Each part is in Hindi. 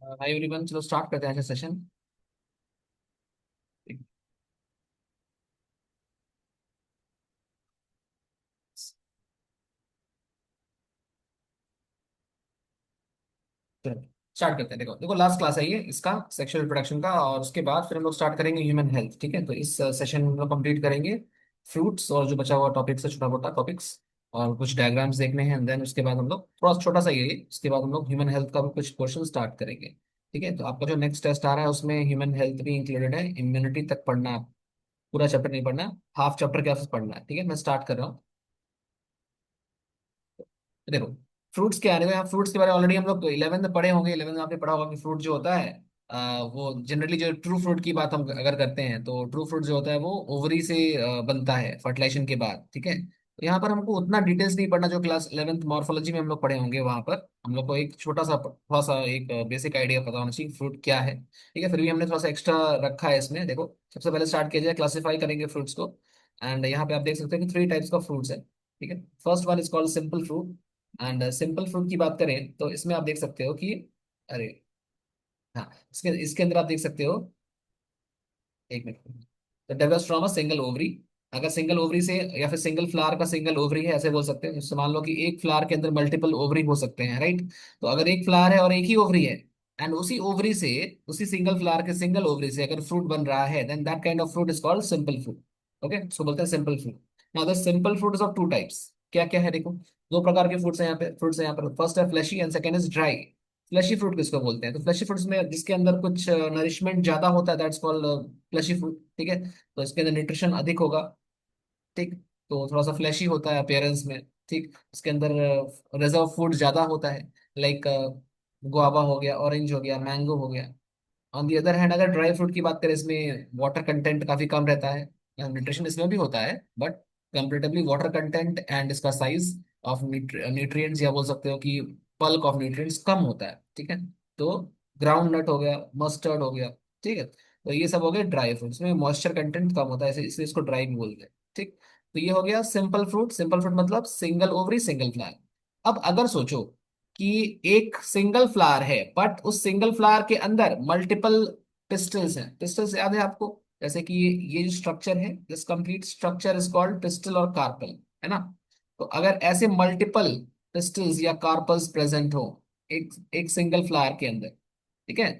हाय एवरीवन, चलो स्टार्ट करते हैं आज का सेशन। चलो स्टार्ट करते हैं। देखो देखो, लास्ट क्लास है ये इसका, सेक्सुअल रिप्रोडक्शन का। और उसके बाद फिर हम लोग स्टार्ट करेंगे ह्यूमन हेल्थ। ठीक है, तो इस सेशन में हम लोग कंप्लीट करेंगे फ्रूट्स और जो बचा हुआ टॉपिक्स है, छोटा मोटा टॉपिक्स, और कुछ डायग्राम्स देखने हैं। देन उसके बाद हम लोग थोड़ा छोटा सा ये, उसके बाद हम लोग ह्यूमन हेल्थ का भी कुछ क्वेश्चन स्टार्ट करेंगे। ठीक है, तो आपका जो नेक्स्ट टेस्ट आ रहा है उसमें ह्यूमन हेल्थ भी इंक्लूडेड है। इम्यूनिटी तक पढ़ना है, पूरा चैप्टर नहीं पढ़ना, हाफ चैप्टर के आसपास पढ़ना है। ठीक है, मैं स्टार्ट कर रहा हूँ। देखो, फ्रूट्स के आने में, आप फ्रूट्स के बारे में ऑलरेडी हम लोग 11th में पढ़े होंगे। 11th में आपने पढ़ा होगा कि फ्रूट जो होता है, वो जनरली जो ट्रू फ्रूट की बात हम अगर करते हैं तो ट्रू फ्रूट जो होता है वो ओवरी से बनता है फर्टिलाइजेशन के बाद। ठीक है, तो यहाँ पर हमको उतना डिटेल्स नहीं पढ़ना जो क्लास 11th मॉर्फोलॉजी में हम लोग पढ़े होंगे। वहां पर हम लोग को एक छोटा सा, थोड़ा सा एक बेसिक आइडिया पता होना चाहिए फ्रूट क्या है। ठीक है, फिर भी हमने थोड़ा सा एक्स्ट्रा रखा है इसमें। देखो, सबसे पहले स्टार्ट किया जाए, क्लासीफाई करेंगे फ्रूट्स को। एंड यहाँ पे आप देख सकते हैं कि 3 टाइप्स का फ्रूट्स है। ठीक है, first one is called simple fruit. And simple fruit की बात करें तो इसमें आप देख सकते हो कि, अरे हाँ, इसके इसके अंदर आप देख सकते हो, एक मिनट, तो develops from a single ovary. अगर सिंगल ओवरी से, या फिर सिंगल फ्लावर का सिंगल ओवरी है ऐसे बोल सकते हैं। जैसे मान लो कि एक फ्लावर के अंदर मल्टीपल ओवरी हो सकते हैं, राइट। तो अगर एक फ्लावर है और एक ही ओवरी है, एंड उसी ओवरी से, उसी सिंगल फ्लावर के सिंगल ओवरी से अगर फ्रूट बन रहा है, then that kind of fruit is called simple fruit. Okay, इसको बोलते हैं simple fruit. Now the simple fruit is of 2 types. क्या क्या है देखो, 2 प्रकार के फ्रूट्स हैं यहाँ पे। फ्रूट्स हैं यहाँ पर, फर्स्ट है fleshy and second is dry. Fleshy fruit किसको बोलते हैं? तो फ्लैशी फ्रूट्स में जिसके अंदर कुछ नरिशमेंट ज्यादा होता है, दैट्स कॉल्ड फ्लैशी फ्रूट। ठीक है, तो इसके अंदर न्यूट्रिशन अधिक होगा। ठीक, तो थोड़ा सा फ्लैशी होता है अपियरेंस में। ठीक, इसके अंदर रिजर्व फूड ज्यादा होता है, लाइक गुआवा हो गया, ऑरेंज हो गया, मैंगो हो गया। ऑन दी अदर हैंड, अगर ड्राई फ्रूट की बात करें, इसमें वाटर कंटेंट काफी कम रहता है। न्यूट्रिशन इसमें भी होता है, but comparatively water content and इसका साइज ऑफ न्यूट्रिएंट्स, या बोल सकते हो कि बल्क ऑफ न्यूट्रिएंट्स कम होता है। ठीक है, तो ग्राउंड नट हो गया, मस्टर्ड हो गया। ठीक है, तो ये सब हो गए ड्राई फ्रूट्स में मॉइस्चर कंटेंट कम होता है, इसलिए इसको ड्राई भी बोलते हैं। ठीक, तो ये हो गया सिंपल फ्रूट। सिंपल फ्रूट मतलब सिंगल ओवरी सिंगल फ्लावर। अब अगर सोचो कि एक सिंगल फ्लावर है, बट उस सिंगल फ्लावर के अंदर मल्टीपल पिस्टल्स हैं। पिस्टल्स याद है आपको? जैसे कि ये जो स्ट्रक्चर है, this complete structure is called pistol और कार्पल, है ना। तो अगर ऐसे मल्टीपल पिस्टल्स या कार्पल्स प्रेजेंट हो एक एक सिंगल फ्लावर के अंदर, ठीक है,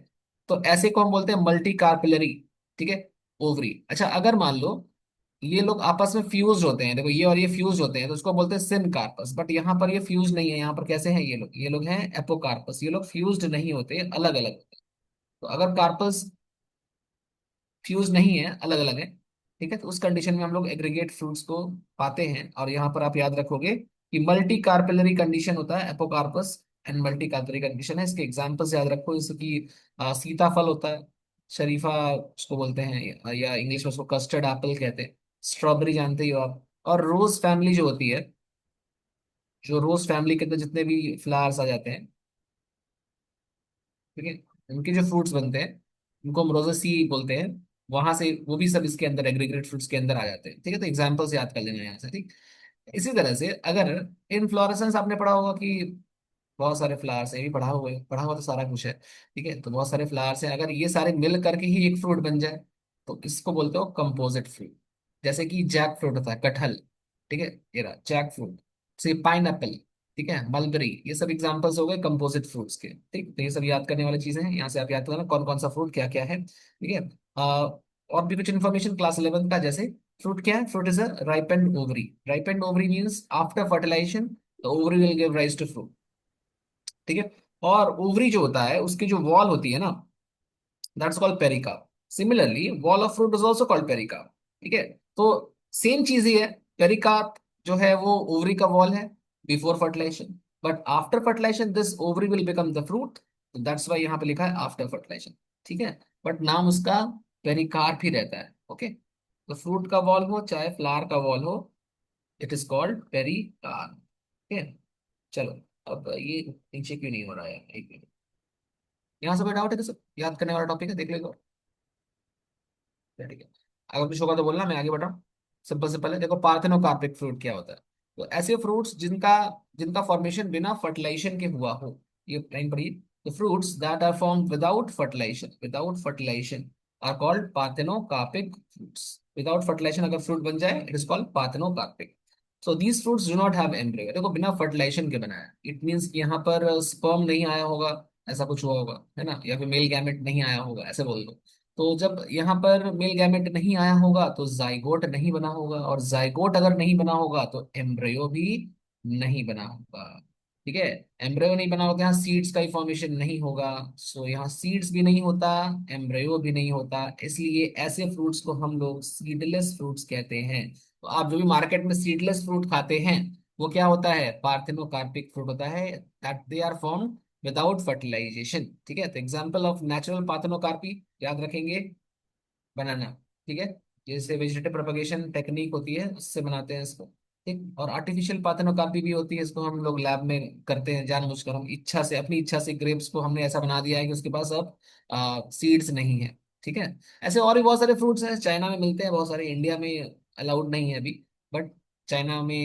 तो ऐसे को हम बोलते हैं मल्टी कार्पिलरी। ठीक है, ओवरी। अच्छा, अगर मान लो ये लोग आपस में फ्यूज होते हैं, देखो ये और ये फ्यूज होते हैं, तो उसको बोलते हैं सिन कार्पस। बट यहाँ पर ये फ्यूज नहीं है। यहाँ पर कैसे हैं ये लोग? ये लोग हैं एपोकार्पस। ये लोग फ्यूज्ड नहीं होते, अलग अलग। तो अगर कार्पस फ्यूज नहीं है, अलग अलग है, ठीक है, तो उस कंडीशन में हम लोग एग्रीगेट फ्रूट्स को पाते हैं। और यहाँ पर आप याद रखोगे कि मल्टी कार्पेलरी कंडीशन होता है apocarpous, and multi carpellary condition है। इसके एग्जांपल्स याद रखो, जैसे कि सीताफल होता है, शरीफा उसको बोलते हैं, या इंग्लिश में उसको कस्टर्ड एप्पल कहते हैं। स्ट्रॉबेरी जानते ही हो आप। और रोज फैमिली जो होती है, जो रोज फैमिली के अंदर जितने भी फ्लावर्स आ जाते हैं, ठीक है, उनके जो फ्रूट्स बनते हैं उनको हम रोजेसी बोलते हैं। वहां से वो भी सब इसके अंदर एग्रीगेट फ्रूट्स के अंदर आ जाते हैं। ठीक है, तो एग्जांपल्स याद कर लेना यहाँ से। ठीक, इसी तरह से अगर इनफ्लोरेसेंस आपने पढ़ा होगा कि बहुत सारे फ्लावर्स हैं, ये भी पढ़ा हुआ तो सारा कुछ है। ठीक है, तो बहुत सारे फ्लावर्स हैं, अगर ये सारे मिल करके ही एक फ्रूट बन जाए तो इसको बोलते हो कंपोजिट फ्रूट। जैसे कि जैक फ्रूट होता है, कटहल। ठीक है, ये रहा जैक फ्रूट। से पाइन, ठीक है, मलबेरी, ये सब एग्जांपल्स हो गए कंपोजिट फ्रूट्स के। ठीक, तो ये सब याद करने वाली चीजें हैं। यहाँ से आप याद करना कौन कौन सा फ्रूट क्या क्या है। ठीक है, और भी कुछ इन्फॉर्मेशन क्लास 11 का, जैसे फ्रूट क्या है? Fruit is a ripened ovary. Ripened ovary means after fertilization the ovary will give rise to fruit. ठीक है, और ओवरी जो होता है उसकी जो वॉल होती है ना, that's called pericarp. Similarly wall of fruit is also called pericarp. ठीक है, तो सेम चीज ही है। पेरिकार्प जो है वो ओवरी का वॉल है before fertilization, but after fertilization this ovary will become the fruit. That's why यहाँ पे लिखा है आफ्टर फर्टिलाइजेशन। ठीक है, बट नाम उसका पेरिकार्प ही रहता है। ओके, तो फ्रूट का वॉल हो चाहे फ्लावर का वॉल हो, इट इज कॉल्ड पेरिकार्प। ठीक है, चलो, अब ये नीचे क्यों नहीं हो रहा है? एक मिनट, यहाँ से कोई डाउट है? तो सब याद करने वाला टॉपिक है, देख लो। ठीक है, अगर कुछ होगा तो बोलना, मैं आगे बढ़ाऊँ। सिंपल सिंपल है, देखो पार्थेनोकार्पिक फ्रूट क्या होता है। तो ऐसे फ्रूट्स जिनका जिनका फॉर्मेशन बिना फर्टिलाइजेशन के हुआ हो, ये लाइन पढ़िए। The fruits that are formed without fertilization are called parthenocarpic fruits. Without fertilization अगर fruit बन जाए, it is called parthenocarpic. So these fruits do not have embryo. देखो बिना fertilization के बनाया. It means कि यहाँ पर sperm नहीं आया होगा, ऐसा कुछ हुआ होगा, है ना, या फिर मेल गैमेट नहीं आया होगा, ऐसे बोल दो. तो जब यहाँ पर मेल गैमेट नहीं आया होगा तो जाइगोट नहीं बना होगा, और जाइगोट अगर नहीं बना होगा तो एम्ब्रियो भी नहीं बना होगा. ठीक है. एम्ब्रियो नहीं बना होगा, यहाँ सीड्स का ही फॉर्मेशन नहीं होगा. सो यहाँ सीड्स भी नहीं होता, एम्ब्रियो भी नहीं होता, इसलिए ऐसे फ्रूट्स को हम लोग सीडलेस फ्रूट्स कहते हैं. तो आप जो भी मार्केट में सीडलेस फ्रूट खाते हैं, वो क्या होता है, पार्थेनोकार्पिक फ्रूट होता है, that they are form without fertilization. ठीक है. तो एग्जाम्पल ऑफ नेचुरल पार्थेनोकार्पी याद रखेंगे, बनाना. ठीक है. जैसे वेजिटेटिव प्रोपगेशन टेक्निक होती है, उससे बनाते हैं इसको. ठीक. और आर्टिफिशियल पाथेनोकार्पी भी होती है, इसको हम लोग लैब में करते हैं जानबूझकर. हम इच्छा से, अपनी इच्छा से ग्रेप्स को हमने ऐसा बना दिया है कि उसके पास अब सीड्स नहीं है. ठीक है. ऐसे और भी बहुत सारे फ्रूट्स हैं, चाइना में मिलते हैं बहुत सारे, इंडिया में अलाउड नहीं है अभी. बट चाइना में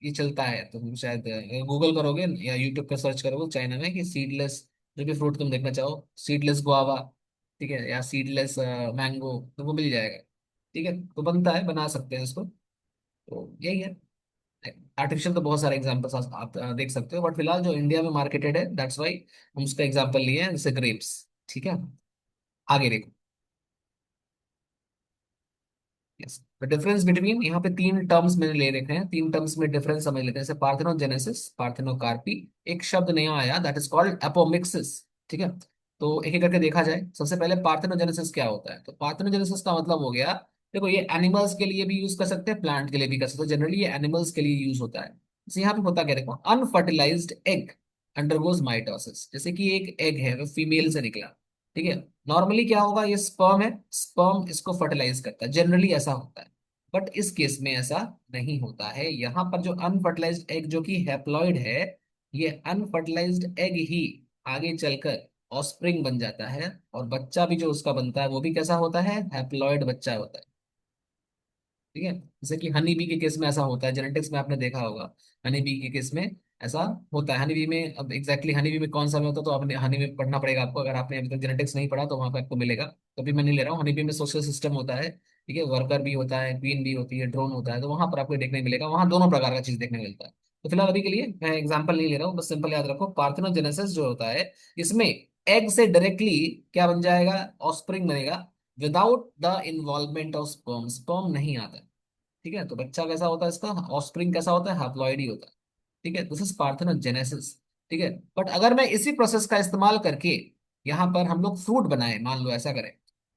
ये चलता है. तो तुम शायद गूगल करोगे या यूट्यूब पर सर्च करोगे चाइना में कि सीडलेस जो भी फ्रूट तुम देखना चाहो, सीडलेस गुआवा, ठीक है, या सीडलेस मैंगो, तो वो मिल जाएगा. ठीक है. तो बनता है, बना सकते हैं इसको. तो यही है. आर्टिफिशियल तो बहुत सारे एग्जांपल्स आप देख सकते हो, बट फिलहाल जो इंडिया में मार्केटेड है, दैट्स वाई हम उसका एग्जांपल लिए हैं, जैसे ग्रेप्स. ठीक है. आगे देखो. यस. द डिफरेंस बिटवीन, यहाँ पे तीन टर्म्स मैंने ले रखे हैं, तीन टर्म्स में डिफरेंस समझ लेते हैं. जैसे पार्थेनोजेनेसिस, पार्थेनोकार्पी. एक शब्द नया आया, दैट इज कॉल्ड एपोमिक्सिस. ठीक है. तो एक एक करके देखा जाए. सबसे पहले पार्थेनोजेनेसिस क्या होता है. तो पार्थेनोजेनेसिस का मतलब हो गया, देखो ये एनिमल्स के लिए भी यूज कर सकते हैं, प्लांट के लिए भी कर सकते हैं. जनरली ये एनिमल्स के लिए यूज होता है. जैसे यहाँ पे होता क्या, देखो, अनफर्टिलाइज्ड एग अंडरगोज माइटोसिस. जैसे कि एक एग है, वो फीमेल से निकला. ठीक है. नॉर्मली क्या होगा, ये स्पर्म है, स्पर्म इसको फर्टिलाइज करता है, जनरली ऐसा होता है. बट इस केस में ऐसा नहीं होता है. यहाँ पर जो अनफर्टिलाइज्ड एग जो कि हैप्लॉइड है, ये अनफर्टिलाइज्ड एग ही आगे चलकर ऑस्प्रिंग बन जाता है, और बच्चा भी जो उसका बनता है वो भी कैसा होता है, हैप्लॉइड बच्चा होता है. ठीक है. जैसे कि हनी बी के केस में ऐसा होता है, जेनेटिक्स में आपने देखा होगा. हनी बी के केस में ऐसा होता है. हनी बी में, अब एग्जैक्टली हनी बी में कौन सा में होता है तो आपने हनी में पढ़ना पड़ेगा आपको. अगर आपने अभी तक जेनेटिक्स नहीं पढ़ा तो वहां पे आपको मिलेगा. तो अभी मैं नहीं ले रहा हूँ. हनी बी में सोशल सिस्टम होता है. ठीक है. वर्कर भी होता है, क्वीन भी होती है, ड्रोन होता है, तो वहां पर आपको देखने को मिलेगा. वहां दोनों प्रकार का चीज देखने को मिलता है. तो फिलहाल अभी के लिए मैं एग्जाम्पल नहीं ले रहा हूँ, बस सिंपल याद रखो, पार्थेनोजेनेसिस जो होता है, इसमें एग से डायरेक्टली क्या बन जाएगा, ऑस्प्रिंग बनेगा, without the involvement of sperm. Sperm नहीं आता. ठीक है. तो बच्चा कैसा होता है इसका, ऑफस्प्रिंग कैसा होता है, हैप्लॉइड ही होता है. ठीक है. This is parthenogenesis. ठीक है. बट अगर मैं इसी प्रोसेस का इस्तेमाल करके यहाँ पर हम लोग फ्रूट बनाए, मान लो ऐसा करें.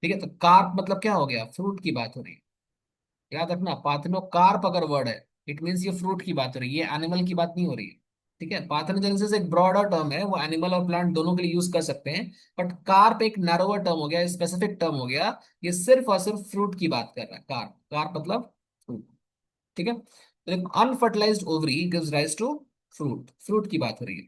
ठीक है. तो कार्प मतलब क्या हो गया, फ्रूट की बात हो रही है. याद रखना, पार्थेनो कार्प अगर वर्ड है, इट मीन्स ये फ्रूट की बात हो रही है, ये एनिमल की बात नहीं हो रही है. ठीक है. पार्थेनोजेनेसिस एक ब्रॉडर टर्म है, वो एनिमल और प्लांट दोनों के लिए यूज कर सकते हैं. बट कार्प एक नैरोवर टर्म हो गया, स्पेसिफिक टर्म हो गया. ये सिर्फ और सिर्फ फ्रूट की बात कर रहा है. कार्प, कार्प मतलब फ्रूट. ठीक है. तो unfertilized ovary gives rise to fruit, fruit की बात हो रही है.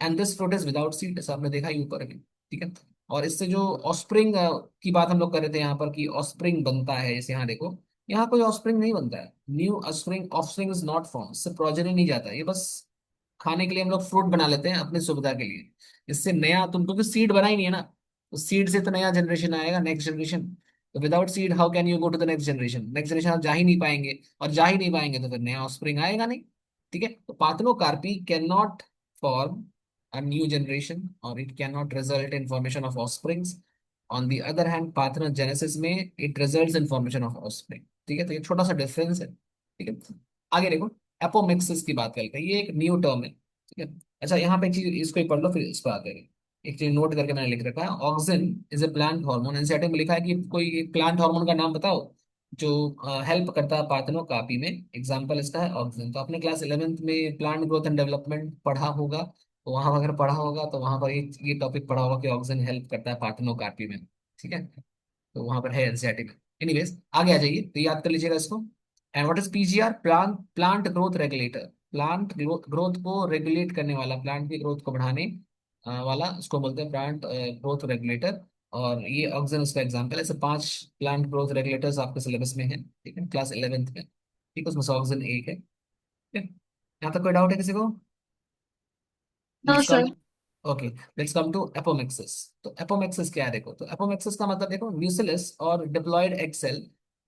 And this fruit is without seed, ऐसा आपने देखा ही ऊपर भी. ठीक है. और इससे जो ऑस्प्रिंग की बात हम लोग कर रहे थे यहाँ पर, कि ऑस्प्रिंग बनता है, जैसे यहाँ देखो, यहाँ कोई ऑस्प्रिंग नहीं बनता है. New offspring, offspring is not form, इससे प्रोजेनी नहीं जाता. ये बस खाने के लिए हम लोग फ्रूट बना लेते हैं अपनी सुविधा के लिए. इससे नया तुम, क्योंकि सीड बना ही नहीं है ना, तो सीड से तो नया जनरेशन आएगा, नेक्स्ट जनरेशन. तो without seed how can you go to the next generation, next generation आप जा ही नहीं पाएंगे, और जा ही नहीं पाएंगे तो फिर नया ऑफस्प्रिंग आएगा नहीं. ठीक है. तो parthenocarpy can not form a new generation, or it cannot result in formation of offsprings. On the other hand, parthenogenesis में it results in formation of offspring. ठीक है. तो ये छोटा सा डिफरेंस है. ठीक है. आगे देखो, एपोमिक्सिस की बात करते हैं, ये एक न्यू टर्म है. ठीक है. अच्छा, यहाँ पे एक चीज इसको ही पढ़ लो, फिर इस पर आते हैं. एक चीज नोट करके मैंने लिख रखा है, auxin is a plant hormone. NCERT में लिखा है कि कोई प्लांट हार्मोन का नाम बताओ जो हेल्प करता है पार्थेनोकार्पी में. एग्जाम्पल इसका है ऑक्सिन. तो आपने क्लास 11th में प्लांट ग्रोथ एंड डेवलपमेंट पढ़ा होगा, तो वहां अगर पढ़ा होगा तो वहां पर ये टॉपिक पढ़ा होगा कि ऑक्सिन हेल्प करता है पार्थेनोकार्पी में. ठीक है. तो वहां पर है एनसीईआरटी में. एनीवेज, आगे आ जाइए, तो याद कर लीजिएगा इसको. And what is PGR, plant plant growth regulator. Plant growth को रेगुलेट करने वाला, प्लांट की ग्रोथ को बढ़ाने वाला, उसको बोलते हैं प्लांट ग्रोथ रेगुलेटर. और ये ऑक्सीजन उसका एग्जाम्पल है. ऐसे 5 प्लांट ग्रोथ रेगुलेटर्स आपके सिलेबस में है, ठीक है, क्लास 11th में. ठीक है. उसमें से ऑक्सीजन एक है. ठीक है. यहाँ तक कोई डाउट है किसी को, हाँ इसका? Sir. Okay, let's come to apomixis. तो एपोमेक्सिस क्या है देखो, तो एपोमेक्सिस का मतलब देखो न्यूसिलस और diploid egg cell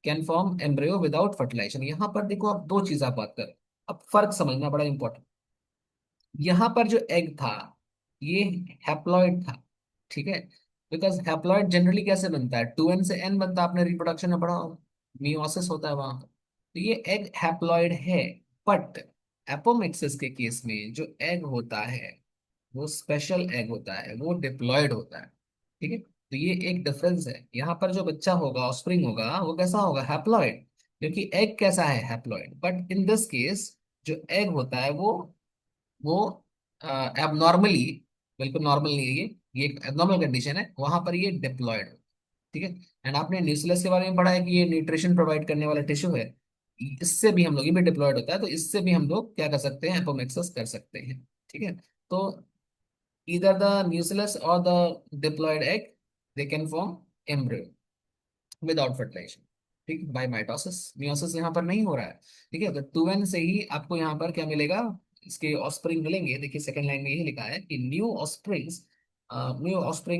can form embryo without fertilization. यहाँ पर देखो आप दो चीज आप बात करें, अब फर्क समझना बड़ा इंपॉर्टेंट। यहाँ पर जो एग था ये हैप्लॉइड था, ठीक है। बिकॉज हैप्लॉइड जनरली कैसे बनता है, 2n से n बनता है, आपने रिप्रोडक्शन में पढ़ा होगा, मियोसिस होता है वहां पर। तो ये एग हैप्लॉइड है। बट एपोमेक्सिस के केस में जो एग होता है वो स्पेशल एग होता है, वो डिप्लॉयड होता है, ठीक है। तो ये एक डिफरेंस है। यहाँ पर जो बच्चा होगा, ऑफस्प्रिंग होगा, वो कैसा होगा, हैप्लॉइड। क्योंकि एग कैसा है, haploid. But in this case जो एग होता है वो एबनॉर्मली, बिल्कुल नॉर्मल नहीं है ये एक एबनॉर्मल कंडीशन है, वहां पर ये डिप्लॉयड, ठीक है। एंड आपने न्यूक्लियस के बारे में पढ़ा है कि ये न्यूट्रिशन प्रोवाइड करने वाला टिश्यू है। इससे भी हम लोग, ये भी डिप्लॉयड होता है, तो इससे भी हम लोग क्या कर सकते हैं, एपोमेक्सिस कर सकते हैं, ठीक है। तो either the nucleus or the diploid egg, they can form embryo without fertilization, ठीक, बाय माइटोसिस। मियोसिस यहाँ पर नहीं हो रहा है, ठीक है। तो 2n से ही आपको यहाँ पर क्या मिलेगा, इसके ऑस्प्रिंग मिलेंगे। देखिए सेकंड लाइन में यही लिखा है कि new offspring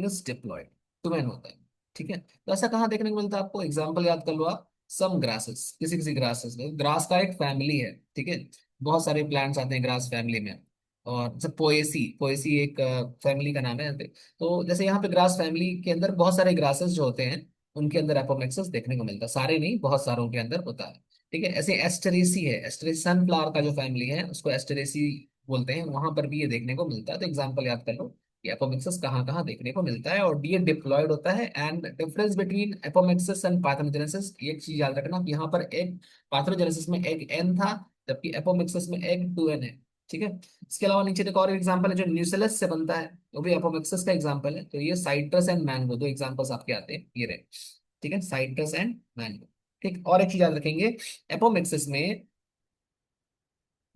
is diploid, 2n होता है, ठीक है। तो ऐसा कहाँ देखने को मिलता है आपको, एग्जाम्पल याद कर लो आप। सम ग्रासेस, किसी किसी ग्रासेस में, ग्रास का एक फैमिली है, ठीक है। बहुत सारे प्लांट्स आते हैं ग्रास फैमिली में। और जैसे पोएसी, पोएसी एक फैमिली का नाम है यहाँ पे। तो जैसे यहाँ पे ग्रास फैमिली के अंदर बहुत सारे ग्रासेस जो होते हैं उनके अंदर एपोमेक्सिस देखने को मिलता है, सारे नहीं बहुत सारों के अंदर होता है, ठीक है। ऐसे एस्टरेसी है, एस्टरेसी सनफ्लावर का जो फैमिली है उसको एस्टरेसी बोलते हैं, वहां पर भी ये देखने को मिलता है। तो एग्जांपल याद कर लो कि एपोमेक्सिस कहाँ कहाँ देखने को मिलता है, और ये डिप्लॉयड होता है। And difference between apomixis and parthenogenesis, एक चीज याद रखना कि यहाँ पर एक पार्थेनोजेनेसिस में एग एन था, जबकि एपोमेक्सिस में एग 2n है, ठीक है। इसके अलावा नीचे एक और एग्जांपल है जो न्यूसेलस से बनता है, वो भी एपोमेक्सिस का एग्जांपल है। तो ये साइट्रस एंड मैंगो दो एग्जांपल्स आपके आते हैं, ये रहे, ठीक है, साइट्रस एंड मैंगो। ठीक, और एक चीज याद रखेंगे, एपोमेक्सिस में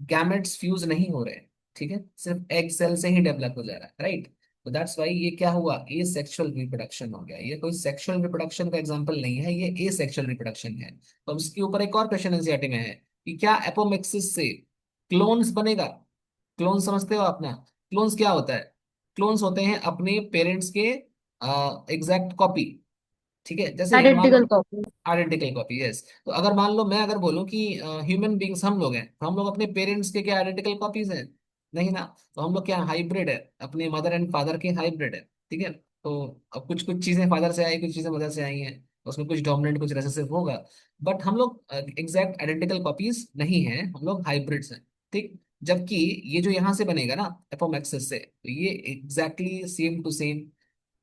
गैमेट्स फ्यूज नहीं हो रहे हैं, ठीक है, सिर्फ एग सेल से ही डेवलप हो जा रहा है, राइट। तो दैट्स वाई ये क्या हुआ, ए सेक्सुअल रिप्रोडक्शन हो गया। ये कोई सेक्सुअल रिप्रोडक्शन का एग्जांपल नहीं है, ये ए सेक्सुअल रिप्रोडक्शन है। तो अब इसके ऊपर एक और क्वेश्चन एनसीईआरटी में है कि क्या एपोमेक्सिस से क्लोन्स बनेगा। क्लोन समझते हो आप ना, क्लोन्स क्या होता है, क्लोन्स होते हैं अपने पेरेंट्स के एग्जैक्ट कॉपी, ठीक है। जैसे मान लो identical copy. Identical copy, yes. तो अगर मान लो मैं अगर बोलूं कि ह्यूमन बींग्स हम लोग हैं, तो हम लोग अपने पेरेंट्स के क्या आइडेंटिकल कॉपीज हैं, नहीं ना। तो हम लोग क्या हाइब्रिड है, अपने मदर एंड फादर के हाइब्रिड है, ठीक है। तो अब कुछ कुछ चीजें फादर से आई, कुछ चीजें मदर से आई हैं, उसमें कुछ डोमिनेंट कुछ रिसेसिव होगा। बट हम लोग एग्जैक्ट आइडेंटिकल कॉपीज नहीं हैं, हम लोग हाइब्रिड्स हैं, ठीक। जबकि ये जो यहाँ से बनेगा ना एपोमेक्सिस से, तो ये एग्जैक्टली सेम टू सेम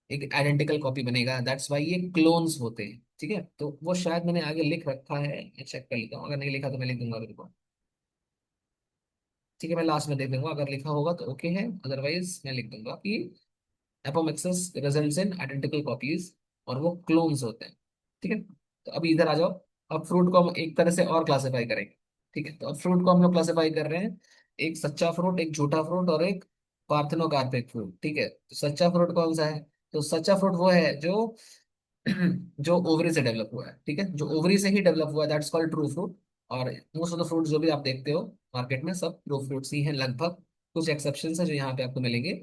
एक आइडेंटिकल कॉपी बनेगा। दैट्स वाई ये क्लोन्स होते हैं, ठीक है। तो वो शायद मैंने आगे लिख रखा है, मैं चेक कर लेता हूँ, अगर नहीं लिखा तो मैं लिख दूंगा बिल्कुल, ठीक है। मैं लास्ट में देख दूंगा, अगर लिखा होगा तो ओके है, अदरवाइज मैं लिख दूंगा कि apomixis results in identical copies, और वो क्लोन्स होते हैं, ठीक है। तो अभी इधर आ जाओ। अब फ्रूट को हम एक तरह से और क्लासिफाई करेंगे, ठीक है। तो अब फ्रूट को हम लोग क्लासिफाई कर रहे हैं, एक सच्चा फ्रूट, एक झूठा फ्रूट, और एक पार्थेनोकार्पिक फ्रूट, ठीक है। तो सच्चा फ्रूट कौन सा है, तो सच्चा फ्रूट वो है जो जो ओवरी से डेवलप हुआ है, ठीक है, जो ओवरी से ही डेवलप हुआ है, दैट्स कॉल्ड ट्रू फ्रूट। और मोस्ट ऑफ द फ्रूट जो भी आप देखते हो मार्केट में सब ट्रू फ्रूट्स ही हैं लगभग, कुछ एक्सेप्शंस है जो यहाँ पे आपको मिलेंगे।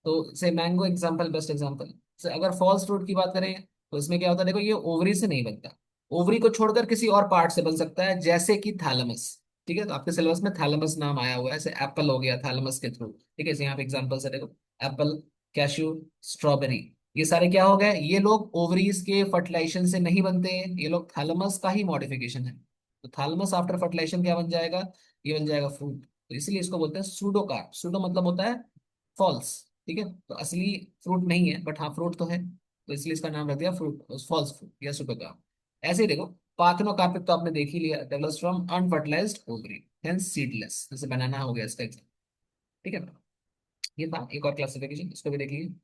तो से मैंगो एग्जांपल, बेस्ट एग्जांपल। से अगर फॉल्स फ्रूट की बात करें तो इसमें क्या होता है, देखो ये ओवरी से नहीं बनता, ओवरी को छोड़कर किसी और पार्ट से बन सकता है, जैसे कि थैलेमस, ठीक है। तो आपके सिलेबस में थैलेमस नाम आया हुआ है, जैसे एप्पल हो गया थैलेमस के थ्रू, ठीक है। यहाँ पे एग्जांपल्स है देखो, एप्पल, कैश्यू, स्ट्रॉबेरी, ये सारे क्या हो गए, ये लोग ओवरीज के फर्टिलाइजेशन से नहीं बनते हैं, ये लोग थैलेमस का ही मॉडिफिकेशन है। तो थैलेमस आफ्टर फर्टिलाइजेशन क्या बन जाएगा, ये बन जाएगा फ्रूट। तो इसीलिए इसको बोलते हैं सूडोकार, सूडो मतलब होता है फॉल्स, ठीक है। तो असली फ्रूट नहीं है, बट हाँ फ्रूट तो है, तो इसलिए इसका नाम रख दिया फ्रूट, फॉल्स फ्रूट या सूडोकार। ऐसे ही देखो, पार्थेनोकार्पिक तो आपने देख ही लिया, develops from unfertilised ovary, hence seedless, जैसे बनाना हो गया इसका एग्जाम्पल, ठीक है। ये था एक और क्लासिफिकेशन, इसको भी देख लीजिए।